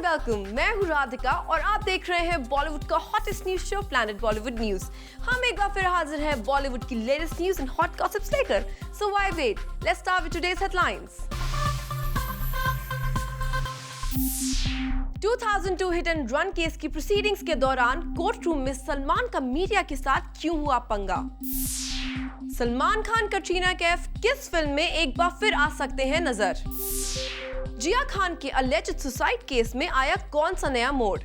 And welcome. मैं हूँ राधिका और आप देख रहे हैं बॉलीवुड का hottest news show planet Bollywood news. हम एक बार फिर हाजिर हैं बॉलीवुड की latest news and hot gossips लेकर। So why wait, let's start with today's headlines. 2002 hit and run case की प्रोसीडिंग्स के दौरान कोर्ट रूम में सलमान का मीडिया के साथ क्यों हुआ पंगा? सलमान खान कटरीना कैफ किस फिल्म में एक बार फिर आ सकते हैं नजर? जिया खान के अलेज्ड सुसाइड केस में आया कौन सा नया मोड़?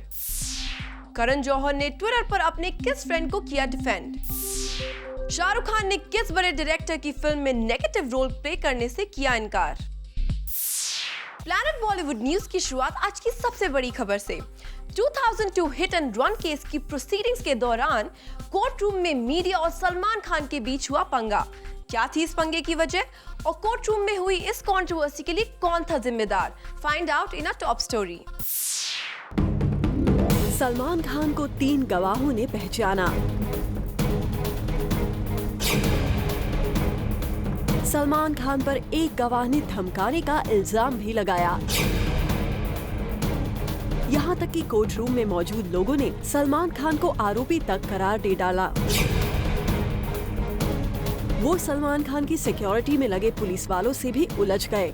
करण जौहर ने ट्विटर पर अपने किस फ्रेंड को किया डिफेंड? शाहरुख खान ने किस बड़े डायरेक्टर की फिल्म में नेगेटिव रोल प्ले करने से किया इनकार? प्लैनेट बॉलीवुड न्यूज की शुरुआत आज की सबसे बड़ी खबर से। 2002 हिट एंड रन केस की प्रोसीडिंग्स के दौरान कोर्ट रूम में मीडिया और सलमान खान के बीच हुआ पंगा। क्या थी इस पंगे की वजह और कोर्ट रूम में हुई इस कंट्रोवर्सी के लिए कौन था जिम्मेदार? Find out in a top story. Salman Khan को 3 गवाहों ने पहचाना। सलमान खान पर एक गवाह ने धमकाने का इल्जाम भी लगाया। यहाँ तक कि कोर्ट रूम में मौजूद लोगों ने सलमान खान को आरोपी तक करार दे डाला। वो सलमान खान की सिक्योरिटी में लगे पुलिस वालों से भी उलझ गए।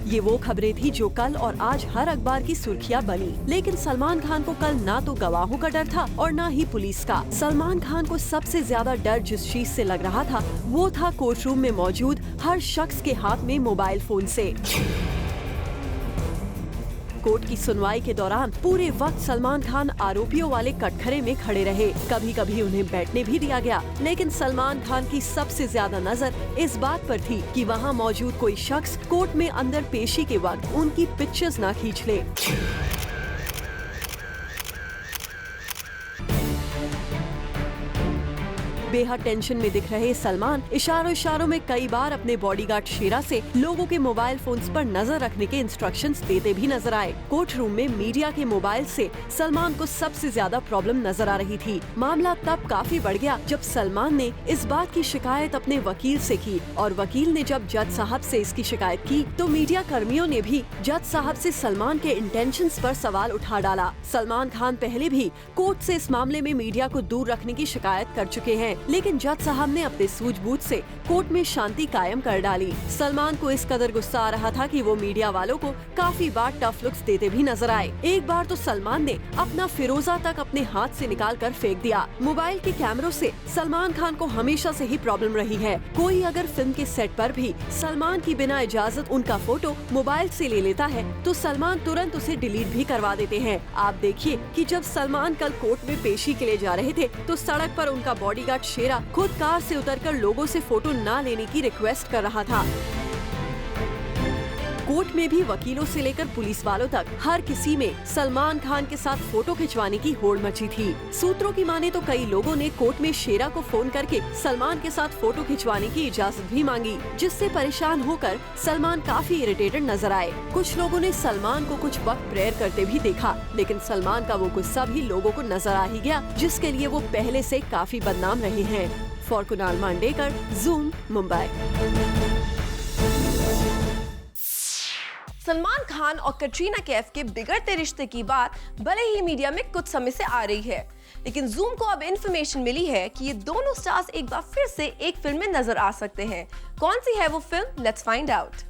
ये वो खबरें थी जो कल और आज हर अखबार की सुर्खियां बनी। लेकिन सलमान खान को कल ना तो गवाहों का डर था और ना ही पुलिस का। सलमान खान को सबसे ज्यादा डर जिस चीज से लग रहा था वो था कोर्ट रूम में मौजूद हर शख्स के हाथ में मोबाइल फोन से। कोर्ट की सुनवाई के दौरान पूरे वक्त सलमान खान आरोपियों वाले कटघरे में खड़े रहे। कभी कभी उन्हें बैठने भी दिया गया, लेकिन सलमान खान की सबसे ज्यादा नजर इस बात पर थी कि वहां मौजूद कोई शख्स कोर्ट में अंदर पेशी के वक्त उनकी पिक्चर्स ना खींच ले। बेहद टेंशन में दिख रहे सलमान इशारों में कई बार अपने बॉडीगार्ड शेरा से लोगों के मोबाइल फोन्स पर नजर रखने के इंस्ट्रक्शंस देते भी नजर आए। कोर्ट रूम में मीडिया के मोबाइल से सलमान को सबसे ज्यादा प्रॉब्लम नजर आ रही थी। मामला तब काफी बढ़ गया जब सलमान ने इस बात की शिकायत अपने वकील से की और वकील ने जब जज साहब से इसकी शिकायत की तो मीडिया कर्मियों ने भी जज साहब से सलमान के इंटेंशंस पर सवाल उठा डाला। सलमान खान पहले भी कोर्ट से इस मामले में मीडिया को दूर रखने की शिकायत कर चुके हैं, लेकिन जज साहब ने अपने सूझबूझ से कोर्ट में शांति कायम कर डाली। सलमान को इस कदर गुस्सा आ रहा था कि वो मीडिया वालों को काफी बार टफ लुक्स देते भी नजर आए। एक बार तो सलमान ने अपना फिरोजा तक अपने हाथ से निकाल कर फेंक दिया। मोबाइल के कैमरों से सलमान खान को हमेशा से ही प्रॉब्लम रही है। कोई अगर फिल्म के सेट पर भी सलमान की बिना इजाजत उनका फोटो मोबाइल से ले लेता है तो सलमान तुरंत उसे डिलीट भी करवा देते हैं। आप देखिए कि जब सलमान कल कोर्ट में पेशी के लिए जा रहे थे तो सड़क पर उनका बॉडीगार्ड शेरा खुद कार से उतरकर लोगों से फोटो ना लेने की रिक्वेस्ट कर रहा था। कोर्ट में भी वकीलों से लेकर पुलिस वालों तक हर किसी में सलमान खान के साथ फोटो खिंचवाने की होड़ मची थी। सूत्रों की माने तो कई लोगों ने कोर्ट में शेरा को फोन करके सलमान के साथ फोटो खिंचवाने की इजाजत भी मांगी, जिससे परेशान होकर सलमान काफी इरिटेटेड नजर आए। कुछ लोगों ने सलमान को कुछ वक्त प्रेयर करते भी देखा, लेकिन सलमान का वो गुस्सा भी लोगों को नजर आ ही गया, जिसके लिए वो पहले से काफी बदनाम रहे हैं। For Kunal Mandekar, Zoom, Mumbai. सलमान खान और कटरीना कैफ के बिगड़ते रिश्ते की बात भले ही मीडिया में कुछ समय से आ रही है, लेकिन ज़ूम को अब इन्फॉर्मेशन मिली है कि ये दोनों स्टार्स एक बार फिर से एक फिल्म में नजर आ सकते हैं। कौन सी है वो film? Let's find out.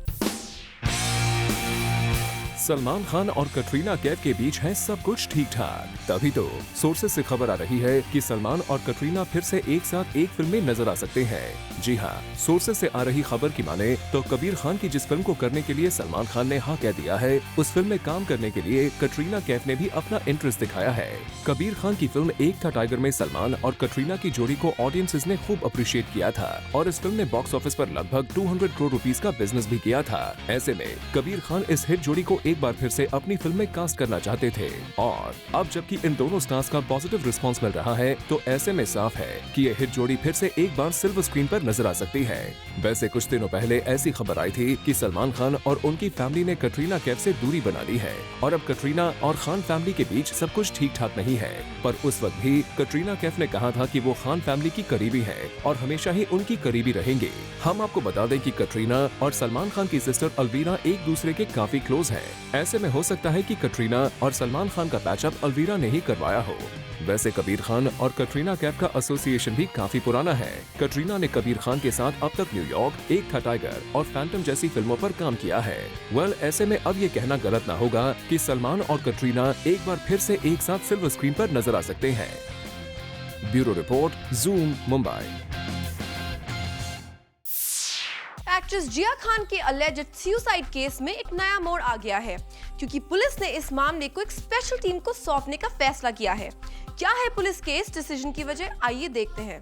Salman Khan और कटरीना कैफ के बीच है सब कुछ ठीक ठाक, तभी तो सोर्सेस से खबर आ रही है कि सलमान और कटरीना फिर से एक साथ एक फिल्म में नजर आ सकते हैं। जी हाँ, सोर्सेस से आ रही खबर की माने तो कबीर खान की जिस फिल्म को करने के लिए सलमान खान ने हाँ कह दिया है, उस फिल्म में काम करने के लिए कटरीना कैफ ने भी अपना इंटरेस्ट दिखाया है। कबीर खान की फिल्म एक था टाइगर में सलमान और कटरीना की जोड़ी को ऑडियंसेस ने खूब अप्रिशिएट किया था और इस फिल्म ने बॉक्स ऑफिस पर लगभग 200 करोड़ रुपीस का बिजनेस भी किया था। ऐसे में कबीर खान इस हिट जोड़ी को एक एक बार फिर से अपनी फिल्म में कास्ट करना चाहते थे, और अब जबकि इन दोनों स्टार्स का पॉजिटिव रिस्पांस मिल रहा है तो ऐसे में साफ है कि ये हिट जोड़ी फिर से एक बार सिल्वर स्क्रीन पर नजर आ सकती है। वैसे कुछ दिनों पहले ऐसी खबर आई थी कि सलमान खान और उनकी फैमिली ने कटरीना कैफ से दूरी बना ली है और अब कटरीना और खान फैमिली के बीच सब कुछ ठीक ठाक नहीं है। पर उस वक्त भी कटरीना कैफ ने कहा था कि वो खान फैमिली की करीबी है और हमेशा ही उनकी करीबी रहेंगे। हम आपको बता दें कि कटरीना और सलमान खान की सिस्टर अलवीरा एक दूसरे के काफी क्लोज हैं। ऐसे में हो सकता है कि कटरीना और सलमान खान का पैचअप अलवीरा ने ही करवाया हो। वैसे कबीर खान और कटरीना कैफ का एसोसिएशन भी काफी पुराना है। कटरीना ने कबीर खान के साथ अब तक न्यूयॉर्क, एक था टाइगर और फैंटम जैसी फिल्मों पर काम किया है। ऐसे में अब ये कहना गलत ना होगा कि सलमान और कटरीना एक बार फिर से एक साथ सिल्वर स्क्रीन पर नजर आ सकते हैं। Bureau report, zoom, Mumbai. Actress Jiah Khan के अलेज्ड सुसाइड केस में एक नया मोड़ आ गया है, क्योंकि पुलिस ने इस मामले को एक स्पेशल टीम को सौंपने का फैसला किया है। क्या है पुलिस के इस डिसीजन की वजह, आइए देखते हैं।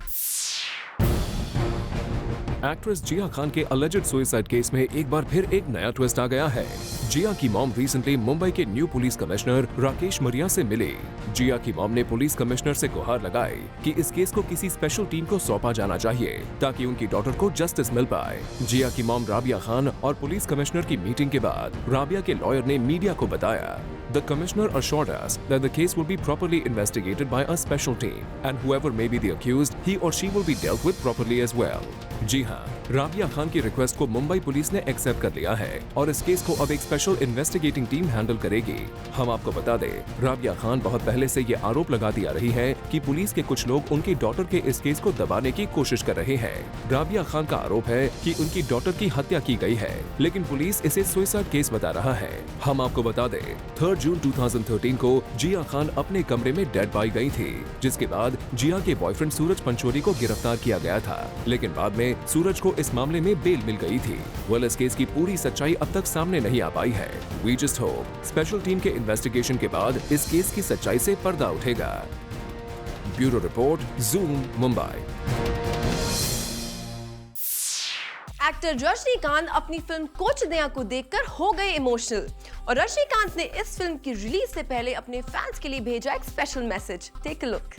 एक्ट्रेस जिया खान के अलेज्ड सुसाइड केस में एक बार फिर एक नया ट्विस्ट आ गया है। जिया की मॉम रिसेंटली मुंबई के न्यू पुलिस कमिश्नर राकेश मरिया से मिली। जिया की मॉम ने पुलिस कमिश्नर से गुहार लगाई कि इस केस को किसी स्पेशल टीम को सौंपा जाना चाहिए ताकि उनकी डॉटर को जस्टिस मिल पाए। जिया की मॉम राबिया खान और पुलिस कमिश्नर की मीटिंग के बाद राबिया के लॉयर ने मीडिया को बताया, The commissioner assured us that the case will be properly investigated by a special team, and whoever may be the accused, he or she will be dealt with properly as well. जी हाँ, राबिया खान की request को Mumbai police ने accept कर लिया है और इस case को अब एक स्पेशल इन्वेस्टिगेटिंग टीम हैंडल करेगी। हम आपको बता दें, राबिया खान बहुत पहले से ये आरोप लगाती आ रही है कि पुलिस के कुछ लोग उनकी डॉटर के इस केस को दबाने की कोशिश कर रहे हैं। राबिया खान का आरोप है कि उनकी डॉटर की हत्या की गई है, लेकिन पुलिस इसे सुसाइड केस बता रहा है। हम आपको बता दें, 3 जून 2013 को जिया खान अपने कमरे में डेड पाई गई थी, जिसके बाद जिया के बॉयफ्रेंड सूरज पंचोली को गिरफ्तार किया गया था, लेकिन बाद में सूरज को इस मामले में बेल मिल गई थी। इस केस की पूरी सच्चाई अब तक सामने नहीं आ पाई है। We just hope special team के इन्वेस्टिगेशन के बाद इस केस की सच्चाई से पर्दा उठेगा। Bureau report, zoom, Mumbai. Actor Rajinikanth अपनी फिल्म कोच दया को देखकर हो गए इमोशनल, और रजनीकांत ने इस फिल्म की रिलीज से पहले अपने फैंस के लिए भेजा एक special message. Take a look.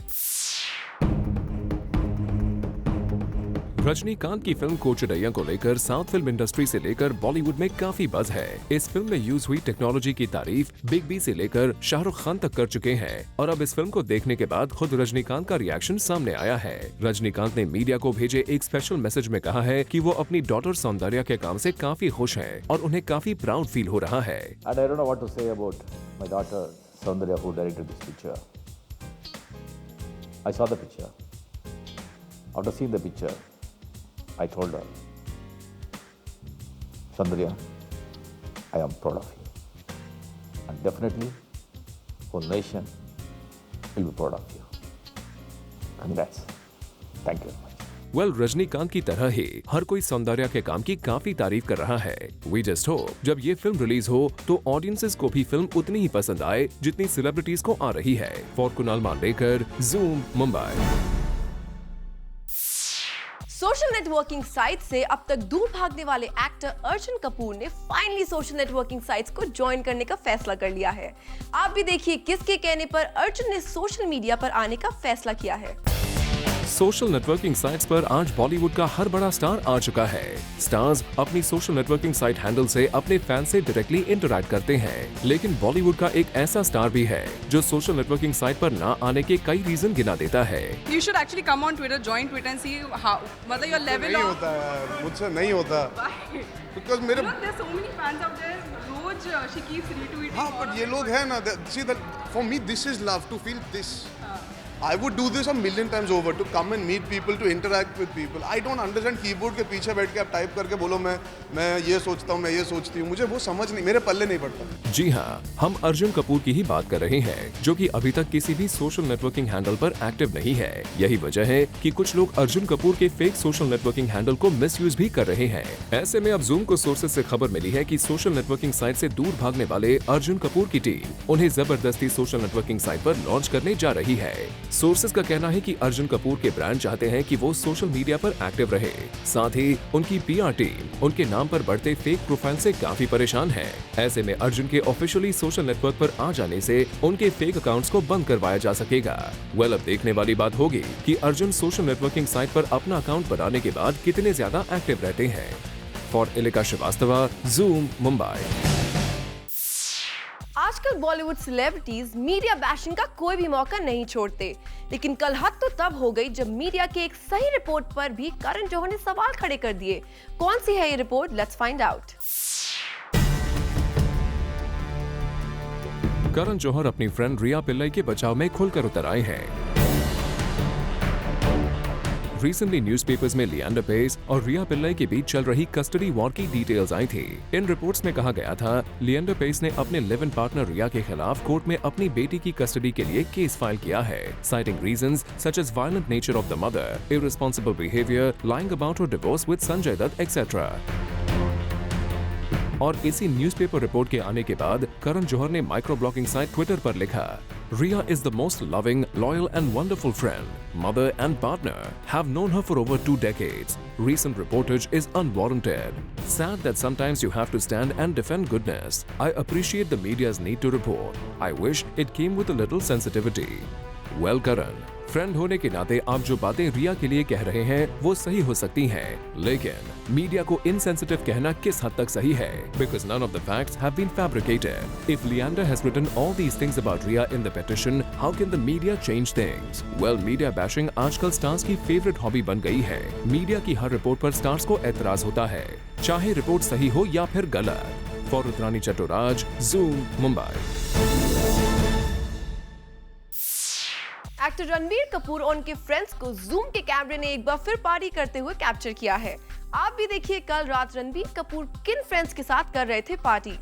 Rajinikanth की फिल्म कोचडैया को लेकर साउथ फिल्म इंडस्ट्री से लेकर बॉलीवुड में काफी बज़ है। इस फिल्म में यूज हुई टेक्नोलॉजी की तारीफ बिग बी से लेकर शाहरुख खान तक कर चुके हैं, और अब इस फिल्म को देखने के बाद खुद रजनीकांत का रिएक्शन सामने आया है। रजनीकांत ने मीडिया को भेजे एक स्पेशल मैसेज में कहा है कि वो अपनी डॉटर सौंदर्या के काम से काफी खुश हैं और उन्हें काफी प्राउड फील हो रहा है। And I don't know what to say about my daughter Saundarya, who directed this picture. I saw the picture. After seeing the picture, I told her, Saundarya, I am proud of you, and definitely whole nation will be proud of you. Congrats. Thank you very much. Rajinikanth की तरह ही हर कोई सौंदर्या के काम की काफी तारीफ कर रहा है। वी जस्ट होप जब ये फिल्म रिलीज हो तो ऑडियंसेस को भी फिल्म उतनी ही पसंद आए जितनी सेलिब्रिटीज को आ रही है। For Kunal Mandrekar, zoom, Mumbai. Social networking site से अब तक दूर भागने वाले एक्टर अर्जुन कपूर ने फाइनली सोशल नेटवर्किंग साइट्स को ज्वाइन करने का फैसला कर लिया है। आप भी देखिए किसके कहने पर अर्जुन ने सोशल मीडिया पर आने का फैसला किया है। सोशल नेटवर्किंग साइट्स पर आज बॉलीवुड का हर बड़ा स्टार आ चुका है। स्टार्स अपनी सोशल नेटवर्किंग साइट हैंडल से अपने फैन से डायरेक्टली इंटरैक्ट करते हैं, लेकिन बॉलीवुड का एक ऐसा स्टार भी है जो सोशल नेटवर्किंग साइट पर ना आने के कई रीजन गिना देता है। You should actually come on Twitter, join Twitter and see how, मतलब your level नहीं of. होता है, मुझसे नहीं होता। Because मेरे You know, there's so many fans out there. Rose she keeps retweeting. हाँ, but ये लोग हैं ना, see that for me this is love, to feel this. I would do this a million times over, to come and meet people, to interact with people. I don't understand keyboard के पीछे बैठ के आप type करके बोलो मैं ये सोचता हूँ, मैं ये सोचती हूँ, मुझे वो समझ नहीं, मेरे पल्ले नहीं पड़ता। जी हाँ, हम अर्जुन कपूर की ही बात कर रहे हैं, जो कि अभी तक किसी भी सोशल नेटवर्किंग हैंडल पर एक्टिव नहीं है। यही वजह है कि कुछ लोग अर्जुन कपूर के फेक सोशल नेटवर्किंग हैंडल को मिसयूज भी कर रहे हैं। ऐसे में अब ज़ूम को सोर्सेज से खबर मिली है कि सोशल नेटवर्किंग साइट से दूर भागने वाले अर्जुन कपूर की टीम उन्हें जबरदस्ती सोशल नेटवर्किंग साइट पर लॉन्च करने जा रही है। सोर्सेज का कहना है कि अर्जुन कपूर के ब्रांड चाहते हैं कि वो सोशल मीडिया पर एक्टिव रहे। साथ ही उनकी PR टीम उनके नाम पर बढ़ते फेक प्रोफाइल से काफी परेशान है। ऐसे में अर्जुन के ऑफिशियली सोशल नेटवर्क पर आ जाने से उनके फेक अकाउंट्स को बंद करवाया जा सकेगा। अब देखने वाली बात होगी कि अर्जुन सोशल नेटवर्किंग साइट पर अपना अकाउंट बनाने के बाद कितने ज्यादा एक्टिव रहते हैं। For Ilika Srivastava, Zoom, Mumbai. आजकल बॉलीवुड सेलिब्रिटीज मीडिया बैशिंग का कोई भी मौका नहीं छोड़ते, लेकिन कल हद तो तब हो गई जब मीडिया के एक सही रिपोर्ट पर भी करण जौहर ने सवाल खड़े कर दिए। कौन सी है ये report? Let's find out. Karan Johar अपनी फ्रेंड रिया पिल्लई के बचाव में खुलकर उतर आए हैं। रिसेंटली न्यूज़पेपर्स में लिएंडर पेस और रिया पिल्लई के बीच चल रही कस्टडी वॉर की डिटेल्स आई थी। इन रिपोर्ट्स में कहा गया था लिएंडर पेस ने अपने लिव इन पार्टनर रिया के खिलाफ कोर्ट में अपनी बेटी की कस्टडी के लिए केस फाइल किया है, citing reasons such as violent nature of the mother, irresponsible behaviour, lying about her divorce with Sanjay Dutt etcetera. और इसी न्यूज़पेपर रिपोर्ट के आने के बाद करण जौहर ने माइक्रो ब्लॉगिंग साइट ट्विटर पर लिखा, Riya is the most loving, loyal and wonderful friend, mother and partner. Have known her for over 2 decades. Recent reportage is unwarranted. Sad that sometimes you have to stand and defend goodness. I appreciate the media's need to report. I wish it came with a little sensitivity. Well, Karan, friend होने के नाते आप जो बातें रिया के लिए कह रहे हैं वो सही हो सकती हैं, लेकिन मीडिया को इनसेंसिटिव कहना किस हद तक सही है? Because none of the facts have been fabricated. If Leander has written all these things about Riya in the petition, how can the media change things? Well, media bashing आजकल stars की favourite hobby बन गई है। Media की हर report पर stars को एतराज होता है, चाहे रिपोर्ट सही हो या फिर गलत। For Rudrani Chattoraj, zoom, Mumbai. Actor Ranbir Kapoor और उनके फ्रेंड्स को ज़ूम के कैमरे ने एक बार फिर पार्टी करते हुए कैप्चर किया है। आप भी देखिए कल रात रणबीर कपूर किन फ्रेंड्स के साथ कर रहे थे पार्टी।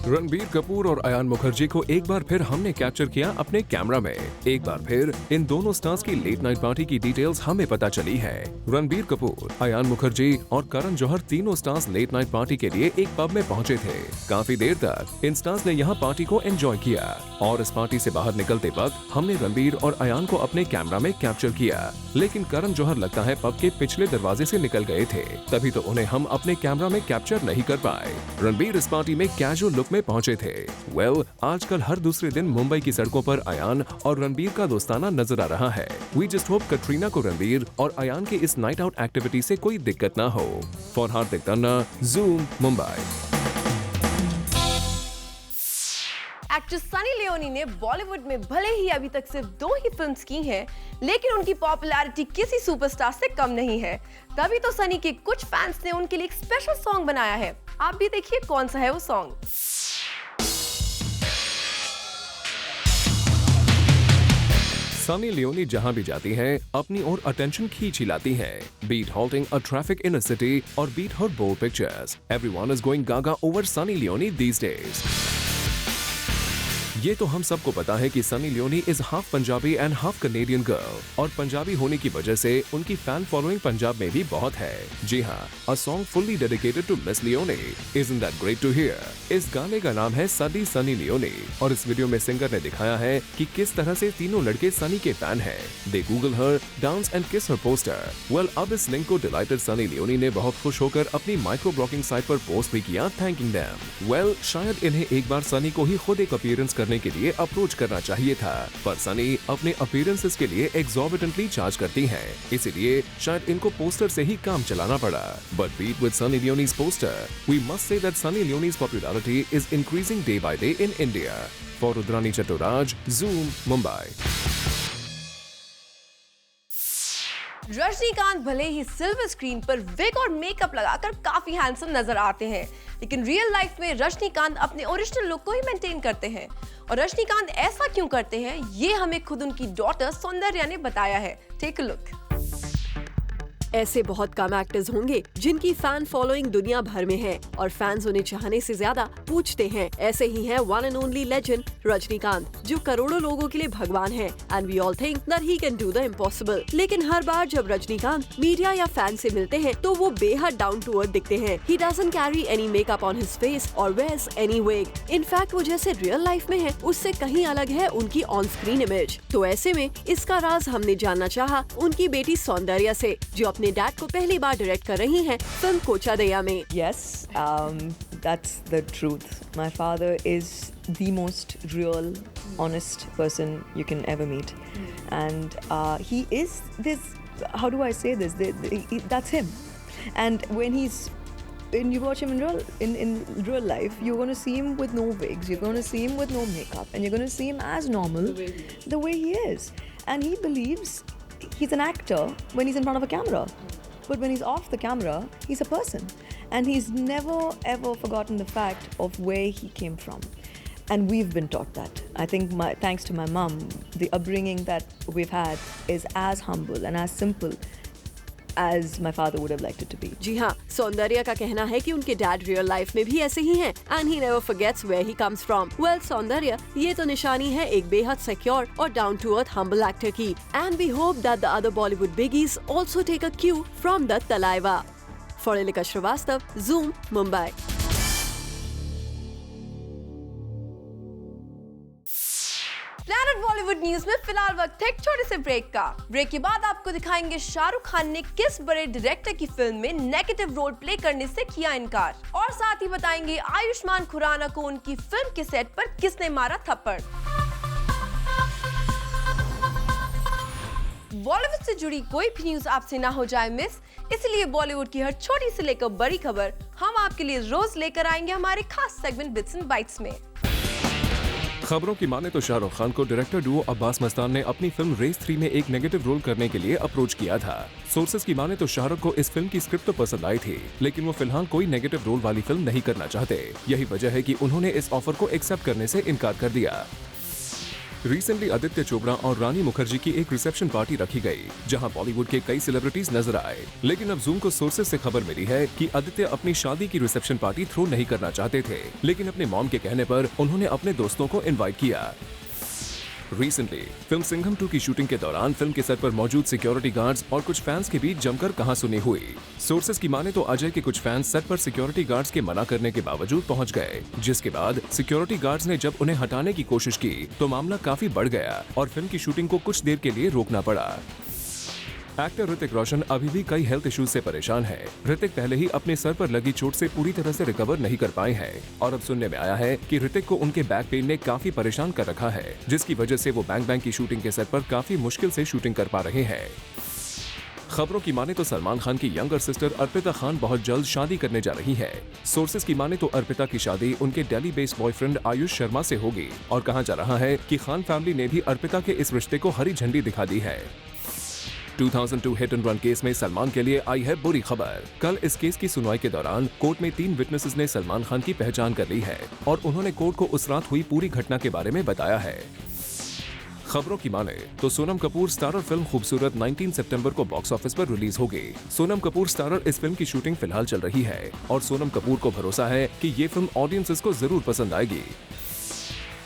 रणबीर कपूर और अयान मुखर्जी को एक बार फिर हमने कैप्चर किया अपने कैमरा में। एक बार फिर इन दोनों स्टार्स की लेट नाइट पार्टी की डिटेल्स हमें पता चली है। रणबीर कपूर, अयान मुखर्जी और करण जौहर तीनों स्टार्स लेट नाइट पार्टी के लिए एक पब में पहुंचे थे। काफी देर तक इन स्टार्स ने यहां पार्टी को एंजॉय किया और इस पार्टी से बाहर निकलते वक्त हमने रणबीर और अयान को अपने कैमरा में कैप्चर किया, लेकिन करण जौहर लगता है पब के पिछले दरवाजे से निकल गए थे, तभी तो उन्हें हम अपने कैमरा में कैप्चर नहीं कर पाए। रणबीर इस पार्टी में कैजुअल लुक में पहुंचे थे। आजकल हर दूसरे दिन मुंबई की सड़कों पर अयान और रणबीर का दोस्ताना नजर आ रहा है। वी जस्ट होप कटरीना को रणबीर और अयान के इस नाइट आउट एक्टिविटी से कोई दिक्कत ना हो। For Hardik Tanna, zoom, Mumbai. Actress Sunny Leone ने बॉलीवुड में भले ही अभी तक सिर्फ 2 ही फिल्म्स की हैं, लेकिन उनकी पॉपुलैरिटी किसी सुपरस्टार से कम नहीं है। तभी तो सनी के कुछ फैंस ने उनके लिए एक स्पेशल सॉन्ग बनाया है। आप भी देखिए कौन सा है वो सॉन्ग। सनी लियोनी जहां भी जाती हैं, अपनी ओर अटेंशन खींच ही लाती हैं। Be it halting a traffic in a city और be it her bold pictures, everyone is going gaga over Sunny Leone these days. ये तो हम सबको पता है कि Sunny Leone is half Punjabi and half Canadian girl, और पंजाबी होने की वजह से उनकी फैन फॉलोइंग पंजाब में भी बहुत है। जी हाँ, a song fully dedicated to miss Leone. Isn't that great to hear? इस गाने का नाम है सदी सनी लियोनी, और इस वीडियो में सिंगर ने दिखाया है कि किस तरह से तीनों लड़के सनी के फैन हैं। दे गूगल हर, डांस एंड किस हर पोस्टर। वेल, अब इस लिंक को डिलाइटेड सनी लियोनी ने बहुत खुश होकर अपनी माइक्रो ब्लॉगिंग साइट पर पोस्ट भी किया, थैंकिंग देम। वेल, शायद इन्हें एक बार सनी को ही खुद एक अपीयरेंस करने के लिए अप्रोच करना चाहिए था, पर सनी अपने अपीयरेंसेस के लिए एग्जॉर्बिटेंटली चार्ज करती हैं, इसीलिए शायद इनको पोस्टर से ही काम चलाना पड़ा। बट बीट विद सनी लियोनी's poster, we must say that Sunny Leone's popularity is increasing day by day in India. For Rudrani Chattoraj, Zoom, Mumbai. Rajinikanth भले ही सिल्वर स्क्रीन पर विग और मेकअप लगाकर काफी हैंडसम नजर आते हैं, लेकिन रियल लाइफ में रजनीकांत अपने ओरिजिनल लुक को ही मेंटेन करते हैं। और रजनीकांत ऐसा क्यों करते हैं, ये हमें खुद उनकी डॉटर सौंदर्या ने बताया है। Take a look. ऐसे बहुत कम एक्टर्स होंगे जिनकी फैन फॉलोइंग दुनिया भर में है और फैंस उन्हें चाहने से ज्यादा पूछते हैं। ऐसे ही है one and only legend Rajinikanth, जो करोड़ों लोगों के लिए भगवान है and we all think that he can do the impossible. लेकिन हर बार जब रजनीकांत मीडिया या फैन से मिलते हैं तो वो बेहद डाउन टू अर्थ दिखते हैं। He doesn't carry any makeup on his face और वेयर्स एनी विग। इनफैक्ट वो जैसे रियल लाइफ में है उससे कहीं अलग है उनकी ऑन स्क्रीन इमेज। तो ऐसे में इसका राज हमने जानना चाहा उनकी बेटी सौंदर्या से, जो अपने डैड को पहली बार डायरेक्ट कर रही हैं फिल्म कोचादया में। Yes, that's the truth. My father is the most real, honest person you can ever meet, and he is this. How do I say this? That's him. And when you watch him in real life, you're going to see him with no wigs, you're going to see him with no makeup, and you're going to see him as normal, the way he is. And he believes he's an actor when he's in front of a camera, but when he's off the camera, he's a person, and he's never ever forgotten the fact of where he came from. And we've been taught that. I think thanks to my mum, the upbringing that we've had is as humble and as simple as my father would have liked it to be. जी हाँ, सौंदर्या का कहना है कि उनके dad real life में भी ऐसे ही हैं and he never forgets where he comes from. Well, Soundarya, ये तो निशानी है एक बेहद सिक्योर और down to earth humble actor की. And we hope that the other Bollywood biggies also take a cue from the Talaiva. For Ilika Srivastav, Zoom, Mumbai. Planet Bollywood News में फिलहाल वक्त है एक छोटे से ब्रेक का। ब्रेक के बाद आपको दिखाएंगे शाहरुख खान ने किस बड़े डायरेक्टर की फिल्म में नेगेटिव रोल प्ले करने से किया इनकार, और साथ ही बताएंगे आयुष्मान खुराना को उनकी फिल्म के सेट पर किसने मारा थप्पड़। बॉलीवुड से जुड़ी कोई भी न्यूज आपसे ना हो जाए मिस, इसलिए बॉलीवुड की हर छोटी से लेकर बड़ी खबर हम आपके लिए रोज लेकर आएंगे हमारे खास सेगमेंट बिट्स एंड बाइट्स में। खबरों की माने तो शाहरुख खान को डायरेक्टर डुओ अब्बास मस्तान ने अपनी फिल्म रेस 3 में एक नेगेटिव रोल करने के लिए अप्रोच किया था। सोर्सेज की माने तो शाहरुख को इस फिल्म की स्क्रिप्ट तो पसंद आई थी, लेकिन वो फिलहाल कोई नेगेटिव रोल वाली फिल्म नहीं करना चाहते। यही वजह है कि उन्होंने इस ऑफर को एक्सेप्ट करने से इनकार कर दिया। रिसेंटली आदित्य चोपड़ा और रानी मुखर्जी की एक रिसेप्शन पार्टी रखी गई, जहां बॉलीवुड के कई सेलिब्रिटीज नजर आए। लेकिन अब जूम को सोर्सेज से खबर मिली है कि आदित्य अपनी शादी की रिसेप्शन पार्टी थ्रो नहीं करना चाहते थे, लेकिन अपने मॉम के कहने पर उन्होंने अपने दोस्तों को इनवाइट किया। रिसेंटली फिल्म सिंघम 2 की शूटिंग के दौरान फिल्म के सेट पर मौजूद सिक्योरिटी गार्ड्स और कुछ फैंस के बीच जमकर कहासुनी हुई। सोर्सेज की माने तो अजय के कुछ फैंस सेट पर सिक्योरिटी गार्ड्स के मना करने के बावजूद पहुंच गए, जिसके बाद सिक्योरिटी गार्ड्स ने जब उन्हें हटाने की कोशिश की तो मामला काफी बढ़ गया और फिल्म की शूटिंग को कुछ देर के लिए रोकना पड़ा। एक्टर ऋतिक रोशन अभी भी कई हेल्थ इश्यूज से परेशान है। ऋतिक पहले ही अपने सर पर लगी चोट से पूरी तरह से रिकवर नहीं कर पाए हैं और अब सुनने में आया है कि ऋतिक को उनके बैक पेन ने काफी परेशान कर रखा है, जिसकी वजह से वो बैंग बैंग की शूटिंग के सेट पर काफी मुश्किल से शूटिंग कर पा रहे हैं। खबरों की माने तो सलमान खान की यंगर सिस्टर अर्पिता खान बहुत जल्द शादी करने जा रही है। सोर्सेज की माने तो अर्पिता की शादी उनके दिल्ली बेस्ड बॉयफ्रेंड आयुष शर्मा से होगी और कहा जा रहा है कि खान फैमिली ने भी अर्पिता के इस रिश्ते को हरी झंडी दिखा दी है। 2002 हिट एंड रन केस में सलमान के लिए आई है बुरी खबर। कल इस केस की सुनवाई के दौरान कोर्ट में 3 विटनेसेस ने सलमान खान की पहचान कर ली है और उन्होंने कोर्ट को उस रात हुई पूरी घटना के बारे में बताया है। खबरों की माने तो सोनम कपूर स्टारर फिल्म खूबसूरत 19 सितंबर को बॉक्स ऑफिस पर रिलीज होगी। सोनम कपूर स्टारर इस फिल्म की शूटिंग फिलहाल चल रही है और सोनम कपूर को भरोसा है कि ये फिल्म ऑडियंसेस को जरूर पसंद आएगी।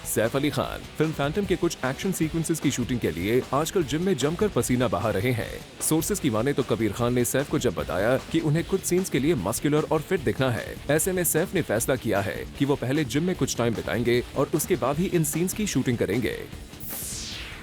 सैफ अली खान फिल्म फैंटम के कुछ एक्शन सीक्वेंसेस की शूटिंग के लिए आजकल जिम में जमकर पसीना बहा रहे हैं। सोर्सेज की माने तो कबीर खान ने सैफ को जब बताया कि उन्हें कुछ सीन्स के लिए मस्कुलर और फिट दिखना है, ऐसे में सैफ ने फैसला किया है कि वो पहले जिम में कुछ टाइम बिताएंगे और उसके बाद ही इन सीन्स की शूटिंग करेंगे।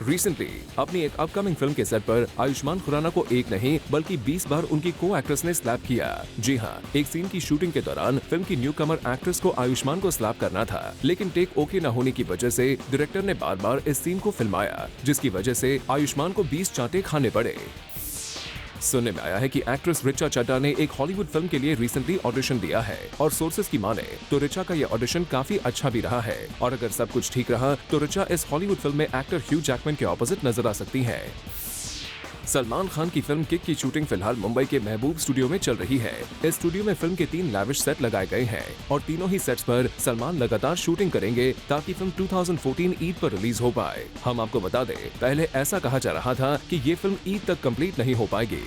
रिसेंटली अपनी एक अपकमिंग फिल्म के सेट पर आयुष्मान खुराना को एक नहीं बल्कि 20 बार उनकी को एक्ट्रेस ने स्लैप किया। जी हाँ, एक सीन की शूटिंग के दौरान फिल्म की न्यू कमर एक्ट्रेस को आयुष्मान को स्लैप करना था, लेकिन टेक ओके न होने की वजह से डायरेक्टर ने बार बार इस सीन को फिल्माया, जिसकी वजह से आयुष्मान को 20 चांटे खाने पड़े। सुनने में आया है कि एक्ट्रेस रिचा चड्ढा ने एक हॉलीवुड फिल्म के लिए रिसेंटली ऑडिशन दिया है और सोर्सेज की माने तो रिचा का यह ऑडिशन काफी अच्छा भी रहा है और अगर सब कुछ ठीक रहा तो रिचा इस हॉलीवुड फिल्म में एक्टर ह्यू जैकमैन के ऑपोजिट नजर आ सकती है। सलमान खान की फिल्म किक की शूटिंग फिलहाल मुंबई के महबूब स्टूडियो में चल रही है। इस स्टूडियो में फिल्म के 3 लैविश सेट लगाए गए हैं और तीनों ही सेट्स पर सलमान लगातार शूटिंग करेंगे ताकि फिल्म 2014 ईद पर रिलीज हो पाए। हम आपको बता दें, पहले ऐसा कहा जा रहा था कि ये फिल्म ईद तक कंप्लीट नहीं हो पाएगी।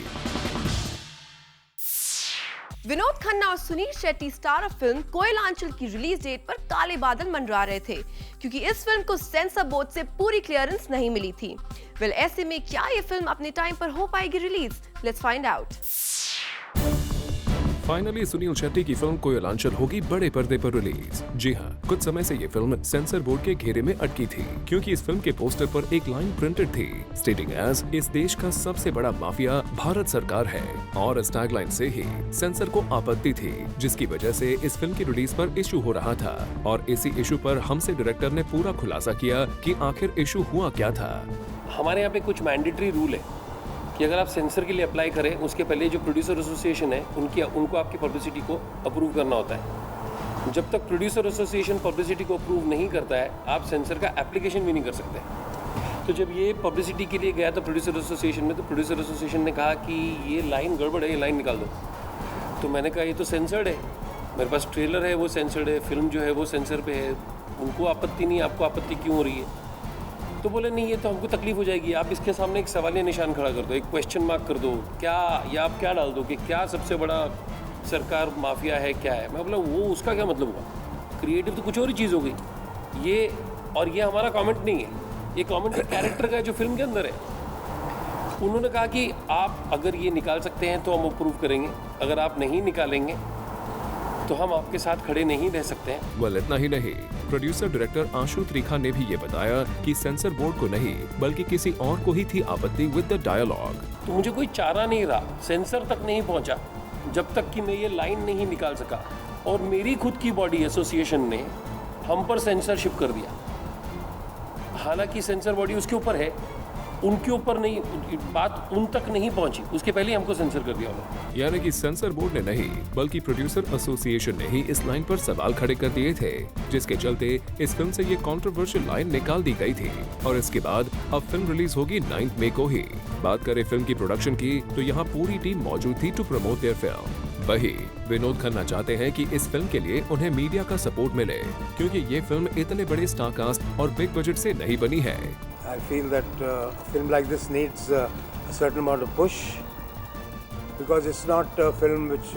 खन्ना और सुनील शेट्टी स्टार फिल्म कोयलांचल की रिलीज डेट पर काले बादल मंडरा रहे थे क्योंकि इस फिल्म को सेंसर बोर्ड से पूरी क्लियरेंस नहीं मिली थी। वेल, ऐसे में क्या ये फिल्म अपने टाइम पर हो पाएगी release? Let's find out. Finally Sunil Shetty की फिल्म कोयलांचल होगी बड़े पर्दे पर रिलीज। जी हाँ, कुछ समय से ये फिल्म सेंसर बोर्ड के घेरे में अटकी थी क्योंकि इस फिल्म के पोस्टर पर एक लाइन प्रिंटेड थी स्टेटिंग एज इस देश का सबसे बड़ा माफिया भारत सरकार है, और इस टैगलाइन से ही सेंसर को आपत्ति थी, जिसकी वजह से इस फिल्म की रिलीज पर इशू हो रहा था। और इसी इशू पर हमसे डायरेक्टर ने पूरा खुलासा किया कि आखिर इशू हुआ क्या था। हमारे यहाँ पे कुछ मैंडेटरी रूल है कि अगर आप सेंसर के लिए अप्लाई करें उसके पहले जो प्रोड्यूसर एसोसिएशन है उनको आपकी पब्लिसिटी को अप्रूव करना होता है। जब तक प्रोड्यूसर एसोसिएशन पब्लिसिटी को अप्रूव नहीं करता है, आप सेंसर का एप्लीकेशन भी नहीं कर सकते। तो जब ये पब्लिसिटी के लिए गया था प्रोड्यूसर एसोसिएशन में, तो प्रोड्यूसर एसोसिएशन ने कहा कि ये लाइन गड़बड़ है, ये लाइन निकाल दो। तो मैंने कहा ये तो सेंसर्ड है, मेरे पास ट्रेलर है वो सेंसर्ड है, फिल्म जो है वो सेंसर पे है, उनको आपत्ति नहीं, आपको आपत्ति क्यों हो रही है? तो बोले नहीं, ये तो हमको तकलीफ हो जाएगी, आप इसके सामने एक सवालिया निशान खड़ा कर दो, एक क्वेश्चन मार्क कर दो, क्या या आप क्या डाल दो कि क्या सबसे बड़ा सरकार माफिया है, क्या है? मैं बोला वो उसका क्या मतलब हुआ? क्रिएटिव तो कुछ और ही चीज़ हो गई ये, और ये हमारा कमेंट नहीं है, ये कमेंट कैरेक्टर का है जो फिल्म के अंदर है। उन्होंने कहा कि आप अगर ये निकाल सकते हैं तो हम अप्रूव करेंगे, अगर आप नहीं निकालेंगे तो हम आपके साथ खड़े नहीं रह सकते हैं। वेल, इतना ही नहीं, प्रोड्यूसर डायरेक्टर आशु त्रिखा ने भी ये बताया कि सेंसर बोर्ड को नहीं बल्कि किसी और को ही थी आपत्ति विद द डायलॉग। तो मुझे कोई चारा नहीं रहा, सेंसर तक नहीं पहुंचा जब तक कि मैं ये लाइन नहीं निकाल सका, और मेरी खुद की बॉडी एसोसिएशन ने हम पर सेंसरशिप कर दिया। हालांकि सेंसर बॉडी उसके ऊपर है, उनके ऊपर नहीं, बात उन तक नहीं पहुंची, उसके पहले हमको सेंसर कर दिया उन्होंने। यानी कि सेंसर बोर्ड ने नहीं बल्कि प्रोड्यूसर एसोसिएशन ने ही इस लाइन पर सवाल खड़े कर दिए थे, जिसके चलते इस फिल्म से ये कंट्रोवर्शियल लाइन निकाल दी गई थी। और इसके बाद अब फिल्म रिलीज होगी 9 मई को ही। बात करें फिल्म की प्रोडक्शन की, तो यहाँ पूरी टीम मौजूद थी टू प्रमोट देयर फिल्म। वही विनोद खन्ना चाहते हैं कि इस फिल्म के लिए उन्हें मीडिया का सपोर्ट मिले, क्योंकि ये फिल्म इतने बड़े स्टार कास्ट और बिग बजट से नहीं बनी है। I feel that a film like this needs a certain amount of push, because it's not a film which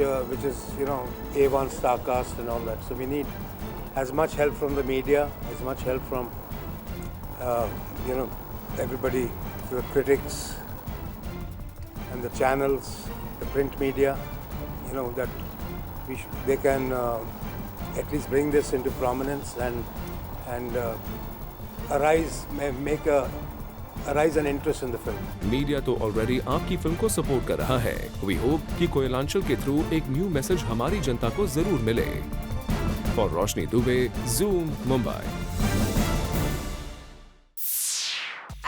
is, you know, A1 star cast and all that. So we need as much help from the media, as much help from you know, everybody, the critics and the channels, the print media, you know, that they can at least bring this into prominence and arise an interest in the film. Media तो already आपकी film को support कर रहा है। We hope कि कोयलांचल के through एक new message हमारी जनता को जरूर मिले। For Roshni Dubey, zoom, Mumbai.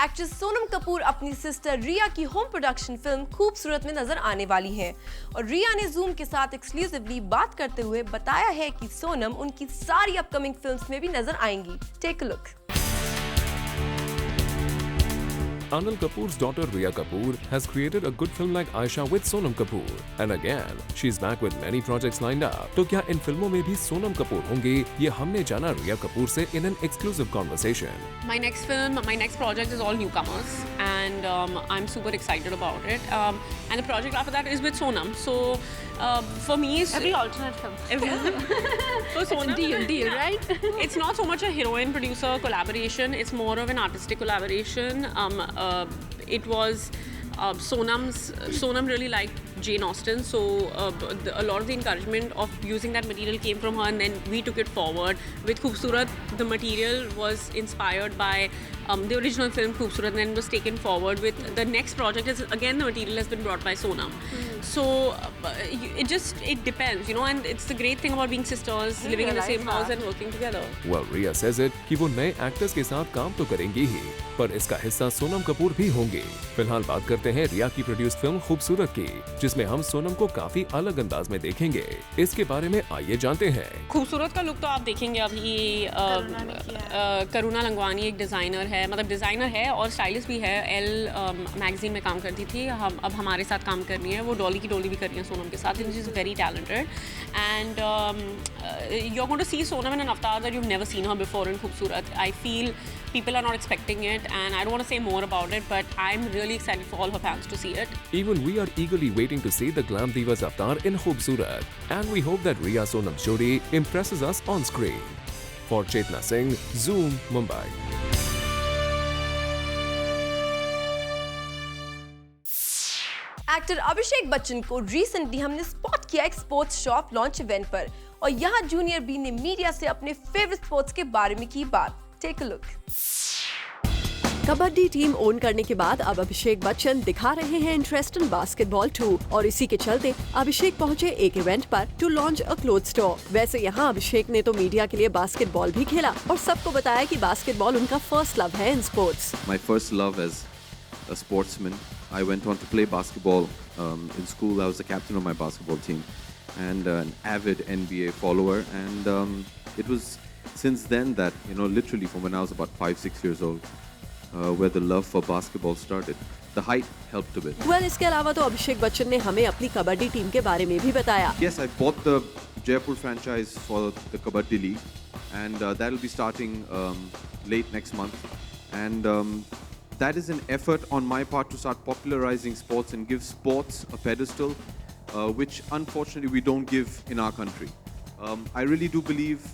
Actress Sonam Kapoor अपनी सिस्टर रिया की होम प्रोडक्शन फिल्म खूबसूरत में नजर आने वाली हैं, और रिया ने जूम के साथ एक्सक्लूसिवली बात करते हुए बताया है कि सोनम उनकी सारी अपकमिंग फिल्म्स में भी नजर आएंगी। Take a look. Anil Kapoor's daughter Riya Kapoor has created a good film like Aisha with Sonam Kapoor, and again she's back with many projects lined up. तो क्या इन फिल्मों में भी सोनम कपूर होंगी? ये हमने जाना रिया कपूर से in an exclusive conversation. My next film, my next project is all newcomers, and I'm super excited about it. And the project after that is with Sonam. So for me, it's every alternate film. So Sonam, deal, right? It's not so much a heroine-producer collaboration. It's more of an artistic collaboration. It was Sonam really liked Jane Austen, so a lot of the encouragement of using that material came from her, and then we took it forward. With Khoobsurat, the material was inspired by the original film Khoobsurat, and then was taken forward. With the next project, is again the material has been brought by Sonam. So it depends, you know, and it's the great thing about being sisters, living in the same house and working together. Well, Riya says it कि वो नए actors के साथ काम तो करेंगी ही, पर इसका हिस्सा सोनम कपूर भी होंगे। फिलहाल बात करते हैं रिया की प्रोड्यूस्ड फिल्म खूबसूरत की, जिसमें हम सोनम को काफी अलग अंदाज में देखेंगे। इसके बारे में आइए जानते हैं। खूबसूरत का लुक तो आप देखेंगे अभी। करुणा लंगवानी एक डिजाइनर है, मतलब डिज़ाइनर है और स्टाइलिस्ट भी है, एल मैगजीन में काम करती थी, हम अब हमारे साथ काम कर रही है, वो डॉली की डॉली भी कर रही है सोनम के साथ, she is very talented and you are going to see Sonam in an avatar that you've never seen her before in Khoobsurat. I feel people are not expecting it and I don't want to say more about it, but I'm really excited for all her fans to see it. Even we are eagerly waiting to see the Glam Divas avatar in Khoobsurat, and we hope that Riya Sonam's jodi impresses us on screen. For Chetna Singh, Zoom, Mumbai. Actor Abhishek Bachchan को recently हमने spot किया एक sports shop launch event पर और यहाँ junior B ने media से अपने फेवरेट स्पोर्ट्स के बारे में की बात। Take a look. Kabaddi team own करने के बाद अब अभिषेक बच्चन दिखा रहे हैं इंटरेस्ट इन बास्केटबॉल टू और इसी के चलते अभिषेक पहुंचे एक इवेंट पर to launch a cloth store. वैसे यहाँ अभिषेक ने तो मीडिया के लिए बास्केटबॉल भी खेला और सबको बताया कि बास्केटबॉल उनका फर्स्ट लव है in sports. My first love as a sportsman. I went on to play basketball in school. I was the captain of my basketball team and an avid NBA follower. And it was since then that, literally from when I was about 5-6 years old, where the love for basketball started. The height helped a bit. Well, इसके अलावा तो अभिषेक बच्चन ने हमें अपनी kabaddi team के बारे में भी बताया। Yes, I bought the Jaipur franchise for the Kabaddi League, and that'll be starting late next month. And that is an effort on my part to start popularizing sports and give sports a pedestal, which unfortunately we don't give in our country. I really do believe,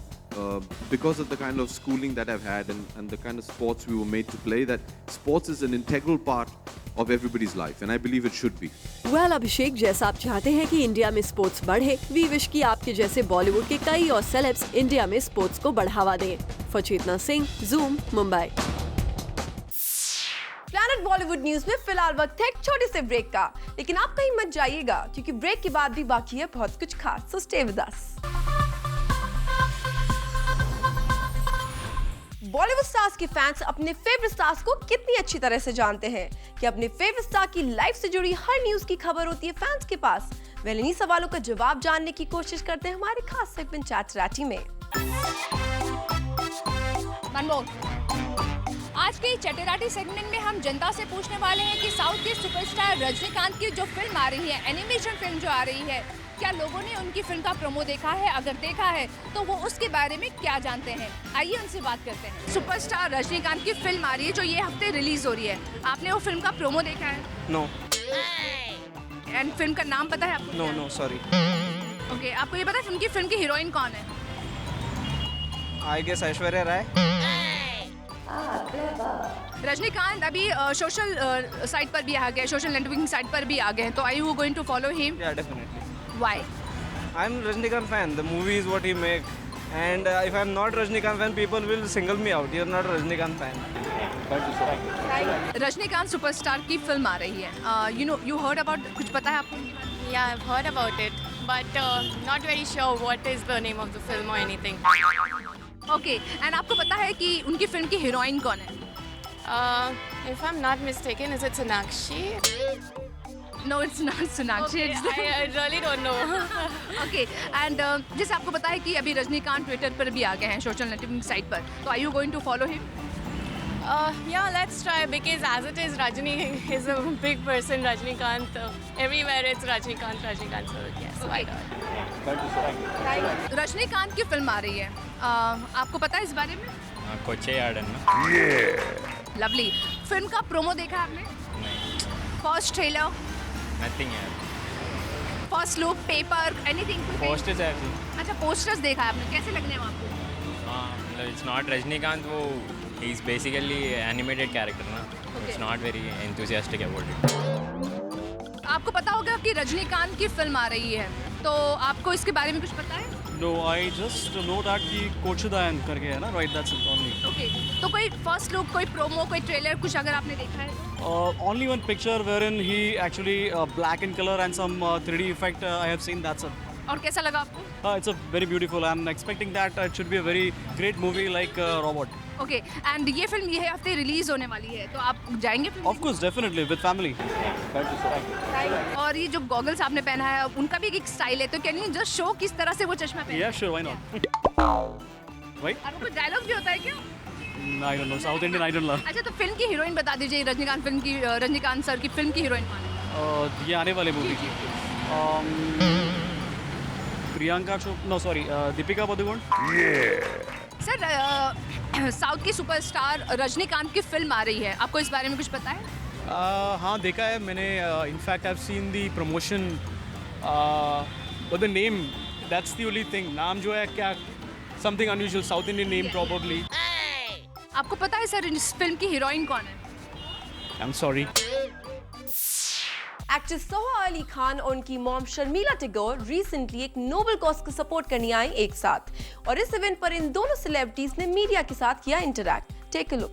because of the kind of schooling that I've had and the kind of sports we were made to play, that sports is an integral part of everybody's life, and I believe it should be. Well, अभिषेक, जैसा आप चाहते हैं कि India में sports बढ़े, we wish कि आपके जैसे बॉलीवुड के कई और सेलेब्स इंडिया में स्पोर्ट्स को बढ़ावा दें। For Chetna Singh, Zoom, Mumbai. Planet Bollywood News में फिलहाल वक्त है एक छोटे से ब्रेक का, लेकिन आप कहीं मत जाइएगा क्योंकि ब्रेक के बाद भी बाकी है बहुत कुछ खास, so stay with us. Bollywood stars के फैंस अपने फेवरेट स्टार्स को कितनी अच्छी तरह से जानते हैं कि अपने फेवरेट स्टार की लाइफ से जुड़ी हर न्यूज की खबर होती है फैंस के पास। वेल, इन्हीं सवालों का जवाब जानने की कोशिश करते हैं हमारे खास सेगमेंट चैट रैटी में। आज के चटराटी सेगमेंट में हम जनता से पूछने वाले हैं कि साउथ के सुपरस्टार रजनीकांत की जो फिल्म आ रही है, एनिमेशन फिल्म जो आ रही है, क्या लोगों ने उनकी फिल्म का प्रोमो देखा है? अगर देखा है तो वो उसके बारे में क्या जानते हैं? आइए उनसे बात करते हैं। सुपरस्टार रजनीकांत की फिल्म आ रही है जो ये हफ्ते रिलीज हो रही है, आपने वो फिल्म का प्रोमो देखा है? नो। एंड फिल्म का नाम पता है आपको? No sorry. ओके, आपको ये पता है फिल्म की हीरोइन कौन है? I guess Aishwarya Rai. रजनीकांत अभी सोशल साइट पर भी आ गए, सोशल नेटवर्किंग साइट पर भी आ गए हैं, तो are you going to follow him? Yeah definitely. Why? I am Rajinikanth fan, the movie is what he make, and if I am not Rajinikanth fan people will single me out, you are not Rajinikanth fan. Rajinikanth superstar की film आ रही है, you heard about, कुछ पता है आपको? Yeah, I've heard about it, but not very sure what is the name of the film or anything. Okay, and आपको पता है कि उनकी फिल्म की हीरोइन कौन है? If I'm not mistaken, is it Sonakshi? No, it's not Sonakshi. Okay, I really don't know. Okay, and जैसे आपको पता है कि अभी रजनीकांत ट्विटर पर भी आ गए हैं, सोशल नेटवर्किंग साइट पर, तो are you going to follow him? Yeah, let's try, because as it is, Rajini is a big person, Rajnikant. Everywhere it's Rajnikant, so yes, why not? Rajinikanth की फिल्म आ रही है, आपको पता है इस बारे में? कोचे यार्डन ना? लवली। फिल्म का प्रोमो देखा आपने? नहीं। First trailer? नथिंग यार। First look, paper, anything? Posters है। अच्छा, पोस्टर्स देखा है आपने, कैसे लगने हैं आपको? हाँ, मतलब इट्स नॉट रजनीकांत, वो he is basically animated character ना, it's not very enthusiastic about it. आपको पता होगा कि रजनीकांत की फिल्म आ रही है, तो आपको इसके बारे में कुछ पता है? No, I just know that कि कोचुदायन करके है ना, right? That's it only. Okay, तो कोई फर्स्ट लुक, कोई प्रोमो, कोई ट्रेलर, कुछ अगर आपने देखा है? Only one picture wherein he actually black in color and some 3D effect I have seen. That's it. और कैसा लगा आपको? It's a very beautiful. I'm expecting that it should be a very great movie like Robot. Okay, and ये film ये हफ्ते release होने वाली है, तो आप जाएंगे film? Of course, definitely with family. और ये जो गॉगल्स आपने पहना है, उनका भी एक स्टाइल है, तो कैन यू जस्ट शो किस तरह से वो चश्मा पहना है? Yeah, sure, why not? Why? आपको कोई डायलॉग भी होता है क्या? I don't know. South Indian, I don't know. अच्छा, तो फिल्म की हीरोइन बता दीजिए, रजनीकांत सर की फिल्म की हीरोइन कौन है? ये आने वाले मूवी की Priyanka Chopra, no sorry, Deepika Padukone. Sir, south की सुपरस्टार रजनीकांत की फिल्म आ रही है, आपको इस बारे में कुछ पता है? हाँ, देखा है मैंने। In fact I have seen the promotion, but the name, that's the only thing. नाम जो है क्या, something unusual, south Indian name probably. आपको पता है सर इस फिल्म की हीरोइन कौन है? I am sorry. Actress Soha Ali Khan और उनकी मॉम शर्मिला टैगोर रिसेंटली एक नोबल कॉज को सपोर्ट करने आई एक साथ, और इस इवेंट पर इन दोनों सेलिब्रिटीज ने मीडिया के साथ किया interact. Take a look.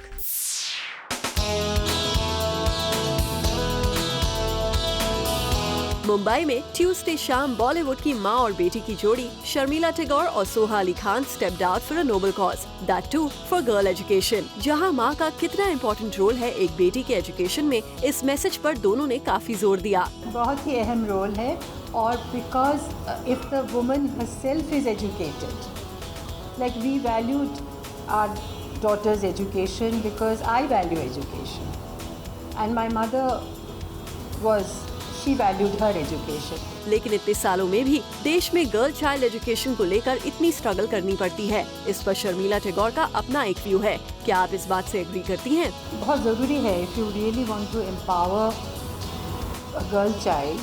Mumbai में ट्यूसडे शाम बॉलीवुड की मां और बेटी की जोड़ी शर्मिला टैगोर और Soha Ali Khan stepped out for a noble cause, that too for girl education. जहां मां का कितना इम्पोर्टेंट रोल है एक बेटी के एजुकेशन में, इस मैसेज पर दोनों ने काफी जोर दिया। बहुत ही अहम रोल है, और because if the woman herself is educated, like we valued our daughters education because I value education, and my mother was she valued her education. लेकिन इतने सालों में भी देश में गर्ल चाइल्ड एजुकेशन को लेकर इतनी स्ट्रगल करनी पड़ती है। इस पर शर्मिला टैगोर का अपना एक व्यू है। क्या आप इस बात से एग्री करती हैं? बहुत ज़रूरी है। If you really want to empower a girl child,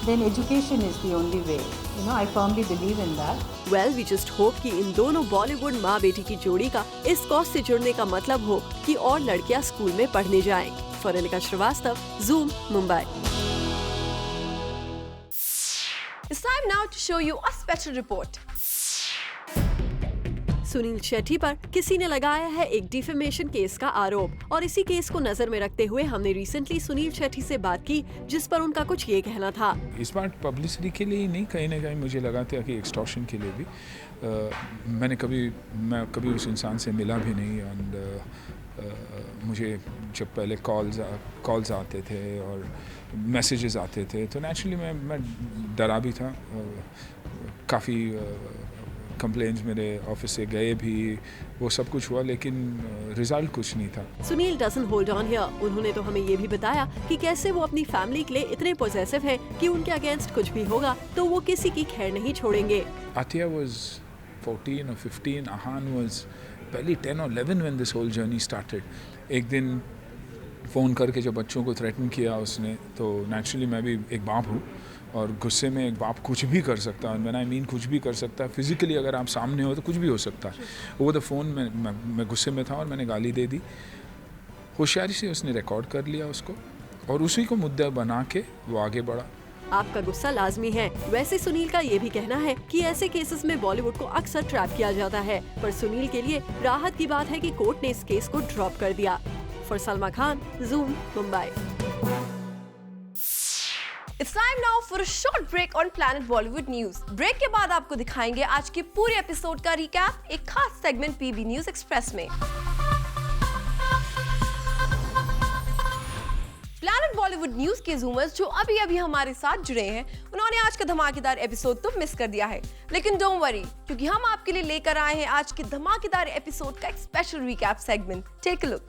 then education is the only way. You know, I firmly believe in that. Well, we just hope कि इन दोनों बॉलीवुड माँ बेटी की जोड़ी का इस कॉज से जुड़ने का मतलब हो कि और लड़कियाँ स्कूल में पढ़ने जाएं। फरनिका Srivastava, Zoom, Mumbai. It's time now to show you a special report. Sunil Shetty पर किसी ने लगाया है एक डिफेमेशन केस का आरोप, और इसी केस को नजर में रखते हुए हमने रिसेंटली सुनील शेट्टी से बात की, जिस पर उनका कुछ ये कहना था। इस बार पब्लिसिटी के लिए नहीं, कहीं ना कहीं मुझे लगा था कि एक्सटॉर्शन के लिए भी। मैं कभी उस इंसान से मिला भी नहीं, एंड मुझे जब पहले कॉल्स आते थे और मैसेजेस आते थे तो नेचुरली मैं डरा भी था। काफ़ी कंप्लेंट्स मेरे ऑफिस से गए भी, वो सब कुछ हुआ, लेकिन रिजल्ट कुछ नहीं था। Sunil doesn't hold on here. उन्होंने तो हमें ये भी बताया कि कैसे वो अपनी फैमिली के लिए इतने पॉजिटिव हैं कि उनके अगेंस्ट कुछ भी होगा तो वो किसी की खैर नहीं छोड़ेंगे। Athiya was 14 or 15, Ahan was barely 10 or 11 when this whole journey started. एक दिन फ़ोन करके जब बच्चों को थ्रेटन किया उसने, तो नेचुरली मैं भी एक बाप हूँ और गुस्से में एक बाप कुछ भी कर सकता है। मैंने मीन कुछ भी कर सकता है। फिजिकली अगर आप सामने हो तो कुछ भी हो सकता है। वो द फ़ोन में मैं गुस्से में था और मैंने गाली दे दी। होशियारी से उसने रिकॉर्ड कर लिया उसको, और उसी को मुद्दा बना के वो आगे बढ़ा। आपका गुस्सा लाजमी है। वैसे सुनील का ये भी कहना है कि ऐसे केसेस में बॉलीवुड को अक्सर ट्रैप किया जाता है, पर सुनील के लिए राहत की बात है कि कोर्ट ने इस केस को ड्रॉप कर दिया। For Salma Khan, Zoom, Mumbai. It's time now for a short break on Planet Bollywood News. Break के बाद आपको दिखाएंगे आज के पूरे एपिसोड का रिकैप एक खास सेगमेंट PB न्यूज एक्सप्रेस में। प्लैनेट बॉलीवुड न्यूज के जूमर्स जो अभी हमारे साथ जुड़े हैं, उन्होंने आज का धमाकेदार एपिसोड तो मिस कर दिया है, लेकिन डोंट वरी, क्योंकि हम आपके लिए लेकर आए हैं आज के धमाकेदार एपिसोड का एक special recap segment. Take a look.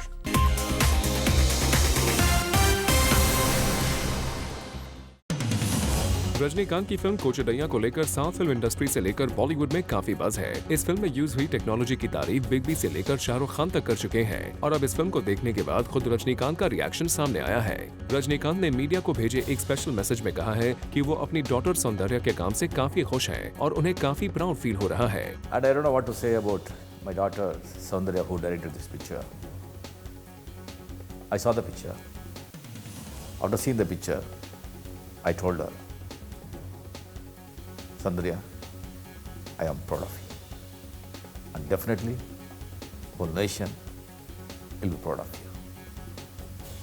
Rajinikanth की फिल्म कोचडैया को लेकर साउथ फिल्म इंडस्ट्री से लेकर बॉलीवुड में काफी बज़ है। इस फिल्म में यूज हुई टेक्नोलॉजी की तारीफ बिग बी से लेकर शाहरुख खान तक कर चुके हैं, और अब इस फिल्म को देखने के बाद खुद रजनीकांत का रिएक्शन सामने आया है। रजनीकांत ने मीडिया को भेजे एक स्पेशल मैसेज में कहा है कि वो अपनी डॉटर सौंदर्या के काम से काफी खुश हैं और उन्हें काफी प्राउड फील हो रहा है। And I don't know what to say about my daughter Saundarya, who directed this picture. I saw the picture. After seeing the picture, I told her, Saundarya, I am proud of you. And definitely, whole nation will be proud of you.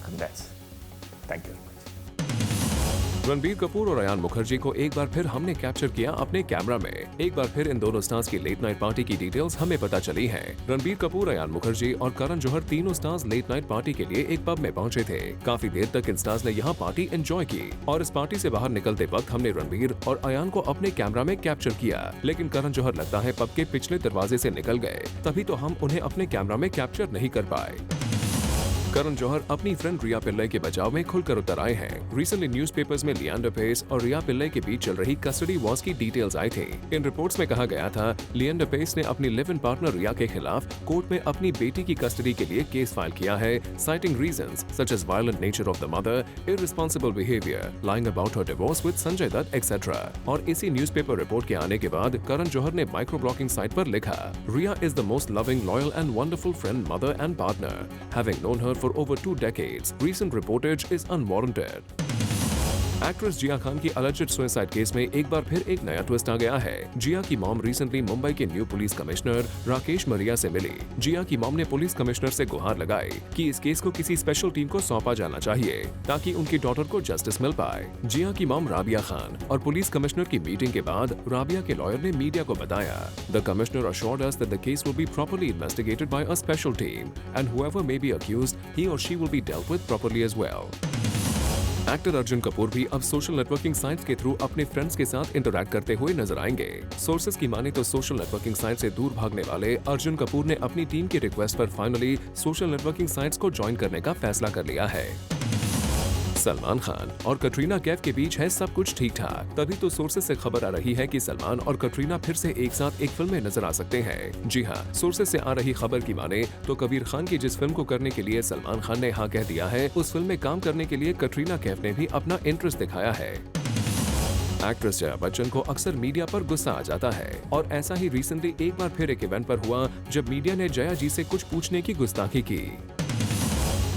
Congrats. Thank you very much. Ranbir Kapoor और अयान मुखर्जी को एक बार फिर हमने capture किया अपने camera में। एक बार फिर इन दोनों स्टार्स की लेट नाइट पार्टी की डिटेल्स हमें पता चली हैं। रणबीर कपूर, अयान मुखर्जी और करण जौहर तीनों स्टार्स लेट नाइट पार्टी के लिए एक पब में पहुंचे थे। काफी देर तक इन स्टार्स ने यहाँ पार्टी एंजॉय की और इस पार्टी से बाहर निकलते वक्त हमने रणबीर और अयान को अपने कैमरा में कैप्चर किया, लेकिन करण जौहर लगता है पब के पिछले दरवाजे से निकल गए, तभी तो हम उन्हें अपने कैमरा में कैप्चर नहीं कर पाए। करण जौहर अपनी फ्रेंड रिया पिल्लई के बचाव में खुलकर उतर आए हैं। रिसेंटली न्यूज़पेपर्स में लिएंडर पेस और रिया पिल्लई के बीच चल रही कस्टडी वॉर्स की डिटेल्स आई थी। इन रिपोर्ट्स में कहा गया था लिएंडर पेस ने अपनी लिव इन पार्टनर रिया के खिलाफ कोर्ट में अपनी बेटी की कस्टडी के लिए केस फाइल किया है, citing reasons such as violent nature of the mother, irresponsible behaviour, lying about her divorce with Sanjay Dutt etcetera. और इसी न्यूज़पेपर रिपोर्ट के आने के बाद करण जौहर ने माइक्रो ब्लॉगिंग साइट पर लिखा, Rhea is the most loving, loyal and wonderful friend, mother and partner. Having known her for over 2 decades, recent reportage is unwarranted. Actress Jiah Khan की अलेज्ड सुसाइड केस में एक बार फिर एक नया ट्विस्ट आ गया है। जिया की मॉम रिसेंटली मुंबई के न्यू पुलिस कमिश्नर राकेश मरिया से मिली। जिया की मॉम ने पुलिस कमिश्नर से गुहार लगाई कि इस केस को किसी स्पेशल टीम को सौंपा जाना चाहिए ताकि उनकी डॉटर को जस्टिस मिल पाए। जिया की मॉम राबिया खान और पुलिस कमिश्नर की मीटिंग के बाद राबिया के लॉयर ने मीडिया को बताया, the commissioner assured us that the case will be properly investigated by a special team and whoever may be accused, he or she will be dealt with properly as well. Actor Arjun Kapoor भी अब social networking sites के through अपने friends के साथ interact करते हुए नजर आएंगे। सोर्सेज की माने तो सोशल नेटवर्किंग साइट से दूर भागने वाले अर्जुन कपूर ने अपनी टीम की रिक्वेस्ट पर फाइनली सोशल नेटवर्किंग साइट्स को ज्वाइन करने का फैसला कर लिया है। सलमान खान और कटरीना कैफ के बीच है सब कुछ ठीक ठाक, तभी तो सोर्सेज से खबर आ रही है कि सलमान और कटरीना फिर से एक साथ एक फिल्म में नजर आ सकते हैं। जी हाँ, सोर्सेज से आ रही खबर की माने तो कबीर खान की जिस फिल्म को करने के लिए सलमान खान ने हाँ कह दिया है, उस फिल्म में काम करने के लिए कटरीना कैफ ने भी अपना इंटरेस्ट दिखाया है। एक्ट्रेस जया बच्चन को अक्सर मीडिया पर गुस्सा आ जाता है और ऐसा ही रिसेंटली एक बार फिर एक इवेंट पर हुआ जब मीडिया ने जया जी से कुछ पूछने की गुस्ताखी की।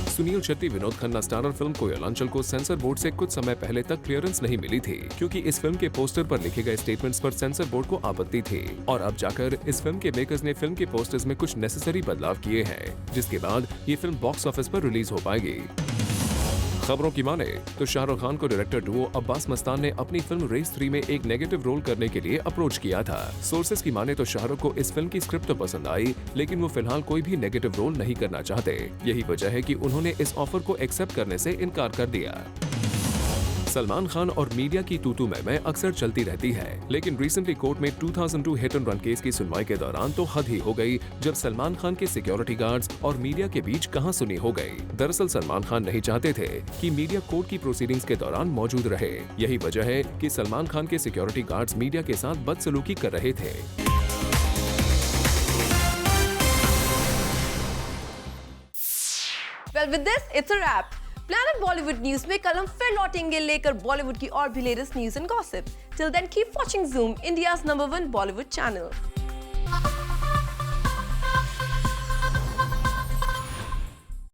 सुनील शेट्टी विनोद खन्ना स्टारर फिल्म कोयलांचल को सेंसर बोर्ड से कुछ समय पहले तक क्लियरेंस नहीं मिली थी क्योंकि इस फिल्म के पोस्टर पर लिखे गए स्टेटमेंट्स पर सेंसर बोर्ड को आपत्ति थी और अब जाकर इस फिल्म के मेकर्स ने फिल्म के पोस्टर्स में कुछ नेसेसरी बदलाव किए हैं, जिसके बाद ये फिल्म बॉक्स ऑफिस पर रिलीज हो पाएगी। खबरों की माने तो शाहरुख खान को डायरेक्टर डुओ अब्बास मस्तान ने अपनी फिल्म रेस 3 में एक नेगेटिव रोल करने के लिए अप्रोच किया था। सोर्सेज की माने तो शाहरुख को इस फिल्म की स्क्रिप्ट तो पसंद आई, लेकिन वो फिलहाल कोई भी नेगेटिव रोल नहीं करना चाहते। यही वजह है कि उन्होंने इस ऑफर को एक्सेप्ट करने से इनकार कर दिया। सलमान खान और मीडिया की तू-तू मैं अक्सर चलती रहती है, लेकिन रिसेंटली कोर्ट में 2002 हिट एंड रन केस की सुनवाई के दौरान तो हद ही हो गई जब सलमान खान के सिक्योरिटी गार्ड्स और मीडिया के बीच कहासुनी हो गई। दरअसल सलमान खान नहीं चाहते थे कि मीडिया कोर्ट की प्रोसीडिंग्स के दौरान मौजूद रहे। यही वजह है कि सलमान खान के सिक्योरिटी गार्ड्स मीडिया के साथ बदसलूकी कर रहे थे। Well, with this, it's a wrap. Planet Bollywood News में कल हम फिर लौटेंगे लेकर बॉलीवुड की और भी latest news and gossip. Till then, keep watching Zoom, India's #1 Bollywood channel.